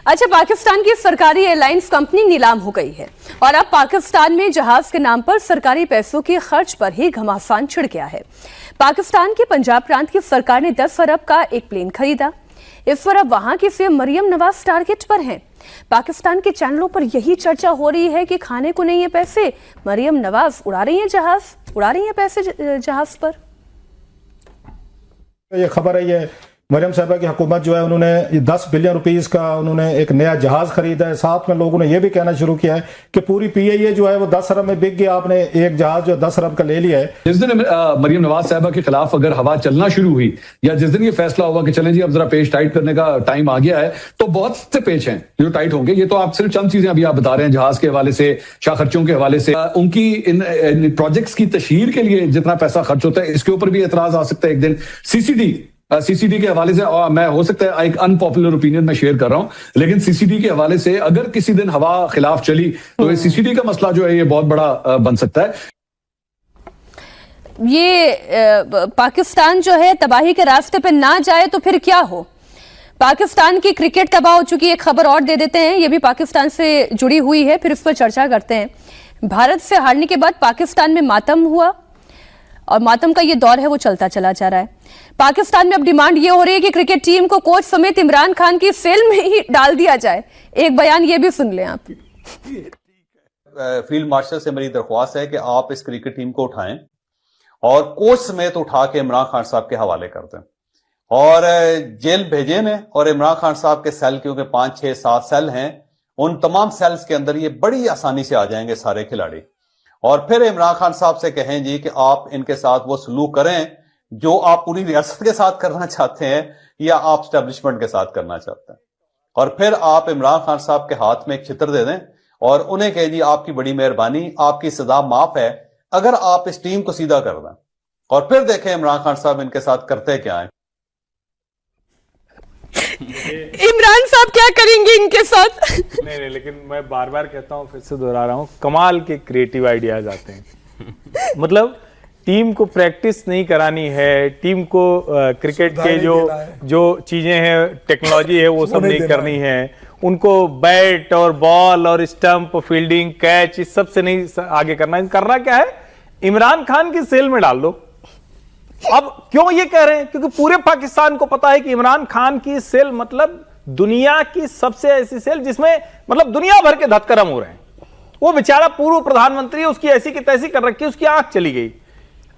अच्छा, पाकिस्तान की सरकारी एयरलाइंस कंपनी नीलाम हो गई है और अब पाकिस्तान में जहाज के नाम पर सरकारी पैसों के खर्च पर ही घमासान छिड़ गया है। पाकिस्तान के पंजाब प्रांत की सरकार ने 10 अरब का एक प्लेन खरीदा। इस पर अब वहां की सीएम मरियम नवाज टारगेट पर हैं। पाकिस्तान के चैनलों पर यही चर्चा हो रही है कि खाने को नहीं है पैसे, मरियम नवाज उड़ा रही है पैसे जहाज पर। ये खबर है, ये मरियम साहबा की हुकूमत जो है उन्होंने 10 बिलियन रुपीस का उन्होंने एक नया जहाज खरीदा है। साथ में लोगों ने ये भी कहना शुरू किया है कि पूरी पीएए जो है वो 10 अरब में बिक गया, आपने एक जहाज जो 10 अरब का ले लिया है। जिस दिन मरियम नवाज साहबा के खिलाफ अगर हवा चलना शुरू हुई या जिस दिन ये फैसला हुआ कि चलें जी अब जरा पेच टाइट करने का टाइम आ गया है, तो बहुत से पेच हैं जो टाइट होंगे। ये तो आप सिर्फ चंद चीजें अभी आप बता रहे हैं, जहाज के हवाले से, शाह खर्चों के हवाले से, उनकी इन प्रोजेक्ट्स की तशहीर के लिए जितना पैसा खर्च होता है इसके ऊपर भी एतराज आ सकता है एक दिन। सीसीडी के हवाले से, और मैं हो सकता है एक अनपॉपुलर ओपिनियन में शेयर कर रहा हूं, लेकिन सीसीडी के हवाले से अगर किसी दिन हवा खिलाफ चली तो ये सीसीडी का मसला जो है ये बहुत बड़ा बन सकता है। ये पाकिस्तान जो है तबाही के रास्ते पे ना जाए तो फिर क्या हो। पाकिस्तान की क्रिकेट तबाह हो चुकी है। एक खबर और दे देते हैं, ये भी पाकिस्तान से जुड़ी हुई है, फिर इस पर चर्चा करते हैं। भारत से हारने के बाद पाकिस्तान में मातम हुआ और मातम का ये दौर है वो चलता चला जा रहा है। पाकिस्तान में अब डिमांड ये हो रही है कि क्रिकेट टीम को कोच समेत इमरान खान की सेल में ही डाल दिया जाए। एक बयान ये भी सुन लें आप। फील्ड मार्शल से मेरी दरख्वास्त है कि आप इस क्रिकेट टीम को उठाएं और कोच समेत उठा के इमरान खान साहब के हवाले कर दें और जेल भेजें ने। और इमरान खान साहब के सेल, क्योंकि 5, 6, 7 सेल हैं, उन तमाम सेल्स के अंदर ये बड़ी आसानी से आ जाएंगे सारे खिलाड़ी। और फिर इमरान खान साहब से कहें जी कि आप इनके साथ वो सलूक करें जो आप पूरी रियासत के साथ करना चाहते हैं या आप स्टैब्लिशमेंट के साथ करना चाहते हैं। और फिर आप इमरान खान साहब के हाथ में एक चित्र दे दें और उन्हें कहें जी आपकी बड़ी मेहरबानी, आपकी सजा माफ है अगर आप इस टीम को सीधा कर दें। और फिर देखें इमरान खान साहब इनके साथ करते क्या है। इमरान साहब क्या करेंगे इनके साथ? नहीं, लेकिन मैं बार बार कहता हूं, फिर से दोहरा रहा हूं, कमाल के क्रिएटिव आइडियाज आते हैं। मतलब टीम को प्रैक्टिस नहीं करानी है, टीम को क्रिकेट के जो चीजें हैं, टेक्नोलॉजी है, वो सब नहीं करनी है। उनको बैट और बॉल और स्टंप, फील्डिंग, कैच, इस सब से नहीं आगे करना क्या है, इमरान खान की सेल में डाल दो। अब क्यों ये कह रहे हैं? क्योंकि पूरे पाकिस्तान को पता है कि इमरान खान की सेल मतलब दुनिया की सबसे ऐसी सेल जिसमें मतलब दुनिया भर के धक्करम हो रहे हैं। वो बेचारा पूर्व प्रधानमंत्री है, उसकी ऐसी की तैसी कर रखी है, उसकी आंख चली गई।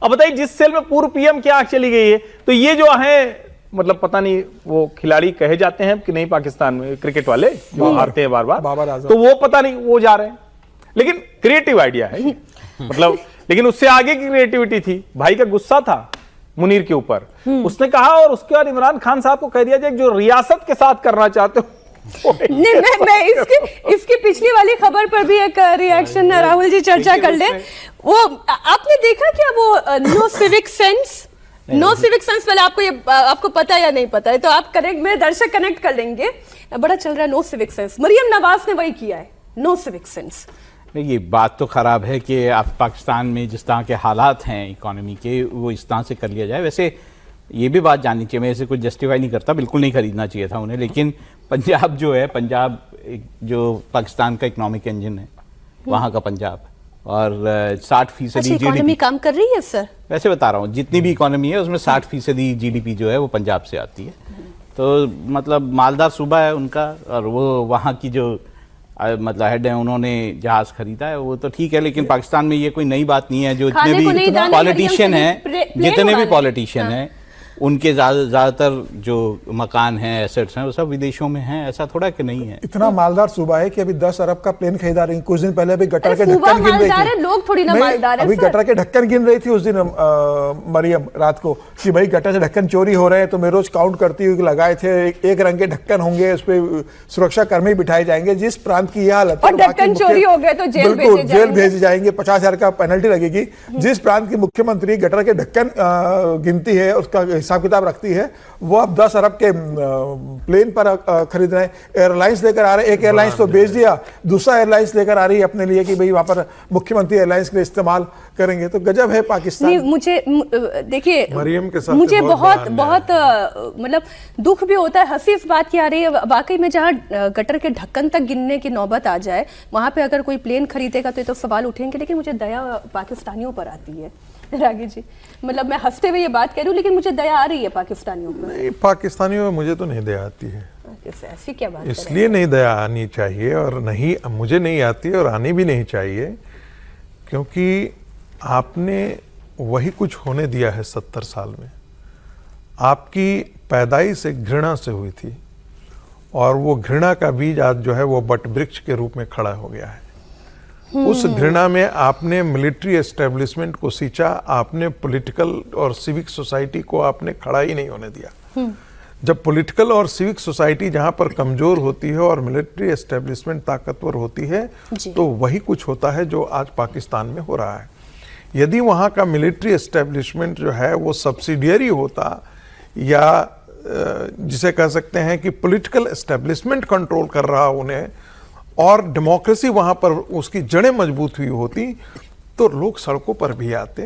अब बताइए, जिस सेल में पूर्व पीएम की आंख चली गई है, तो ये जो है मतलब पता नहीं वो खिलाड़ी कहे जाते हैं कि नहीं पाकिस्तान में क्रिकेट वाले जो हारते हैं बार बार, तो वो पता नहीं वो जा रहे हैं। लेकिन क्रिएटिव आइडिया है मतलब, लेकिन उससे आगे की क्रिएटिविटी थी। भाई का गुस्सा था मुनीर के ऊपर, उसने कहा और उसके बाद इमरान खान साहब को कह दिया जाए जो रियासत के साथ करना चाहते हो। नहीं, मैं इसकी पिछली वाली खबर पर भी एक रिएक्शन राहुल जी चर्चा कर ले। वो आपने देखा क्या वो नो सिविक सेंस पहले आपको पता या नहीं पता है तो आप कनेक्ट, मेरे दर्शक कनेक्ट कर लेंगे, बड़ा चल रहा है no civic sense. Maryam Nawaz ने वही किया है, नो सिविक सेंस। ये बात तो ख़राब है कि आप पाकिस्तान में जिस तरह के हालात हैं इकोनॉमी के, वो इस तरह से कर लिया जाए। वैसे ये भी बात जाननी चाहिए, मैं इसे कुछ जस्टिफाई नहीं करता, बिल्कुल नहीं खरीदना चाहिए था उन्हें, लेकिन पंजाब जो है, पंजाब जो पाकिस्तान का इकोनॉमिक इंजन है, वहाँ का पंजाब, और 60% इकोनॉमी काम कर रही है सर। वैसे बता रहा हूँ, जितनी भी इकोनॉमी है उसमें 60% GDP जो है वो पंजाब से आती है। तो मतलब मालदार सूबा है उनका, और वो वहाँ की जो मतलब हेड है, उन्होंने जहाज खरीदा है, वो तो ठीक है। लेकिन पाकिस्तान में ये कोई नई बात नहीं है। जो जितने भी पॉलिटिशियन हैं उनके ज्यादातर जो मकान हैं, एसेट्स हैं, वो सब विदेशों में हैं। ऐसा थोड़ा कि नहीं है। इतना मालदार सूबा है कि अभी 10 अरब का प्लेन खरीदा रही। कुछ दिन पहले अभी गटर के ढक्कन गिन रही थी। लोग थोड़ी ना मालदार है। अभी गटर के ढक्कन गिन रही थी उस दिन मरियम रात को कि भाई गटर से ढक्कन चोरी हो रहे हैं, तो मैं रोज काउंट करती हुई लगाए थे, एक रंग के ढक्कन होंगे, उस पर सुरक्षा कर्मी बिठाए जाएंगे। जिस प्रांत की यह हालत है, ढक्कन चोरी हो गए तो जेल भेजे जाएंगे, 50,000 का पेनल्टी लगेगी। जिस प्रांत की मुख्यमंत्री गटर के ढक्कन गिनती है, उसका हिसाब किताब रखती है, वो अब 10 अरब के प्लेन पर खरीद रहे हैं, एयरलाइंस लेकर आ रहे हैं। एक एयरलाइंस तो बेच दिया, दूसरा एयरलाइंस लेकर आ रही है अपने लिए कि भाई वहां पर मुख्यमंत्री एयरलाइंस के लिए इस्तेमाल करेंगे। तो गजब है पाकिस्तान। नहीं, मुझे देखिए, मरियम के साथ मुझे बहुत बहुत मतलब दुख भी होता है, हंसी इस बात की आ रही है वाकई में, जहाँ गटर के ढक्कन तक गिनने की नौबत आ जाए, वहां पे अगर कोई प्लेन खरीदेगा तो ये तो सवाल उठेंगे। लेकिन मुझे दया पाकिस्तानियों पर आती है रागी जी, मतलब मैं हंसते हुए ये बात कह रही हूँ, लेकिन मुझे दया आ रही है पाकिस्तानियों पर। नहीं, पाकिस्तानियों में मुझे तो नहीं दया आती है। ऐसी क्या बात इसलिए नहीं दया आनी चाहिए, और नहीं, मुझे नहीं आती और आनी भी नहीं चाहिए, क्योंकि आपने वही कुछ होने दिया है 70 साल में। आपकी पैदाइश एक घृणा से हुई थी, और वो घृणा का बीज आज जो है वो बट वृक्ष के रूप में खड़ा हो गया है। उस घृणा में आपने मिलिट्री एस्टेब्लिशमेंट को सींचा, आपने पॉलिटिकल और सिविक सोसाइटी को आपने खड़ा ही नहीं होने दिया। जब पॉलिटिकल और सिविक सोसाइटी जहां पर कमजोर होती है और मिलिट्री एस्टेब्लिशमेंट ताकतवर होती है, तो वही कुछ होता है जो आज पाकिस्तान में हो रहा है। यदि वहां का मिलिट्री एस्टेब्लिशमेंट जो है वो सब्सिडियरी होता, या जिसे कह सकते हैं कि पॉलिटिकल एस्टेब्लिशमेंट कंट्रोल कर रहा उन्हें, और डेमोक्रेसी वहां पर उसकी जड़ें मजबूत हुई होती, तो लोग सड़कों पर भी आते।